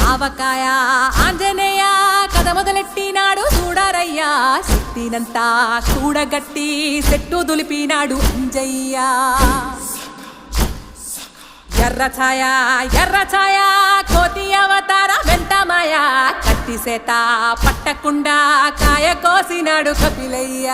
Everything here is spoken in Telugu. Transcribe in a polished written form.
ఆవకాయ ఆంజనేయ కథ మొదలెట్టినాడు చూడరయ్యా శక్తినంతా కూడగట్టి చెట్టు దులిపినాడు అంజయ్య ఎర్ర ఛాయ కోతి అవతార వెంటమాయ కత్తి సేత పట్టకుండా కాయ కోసినాడు కపిలయ్య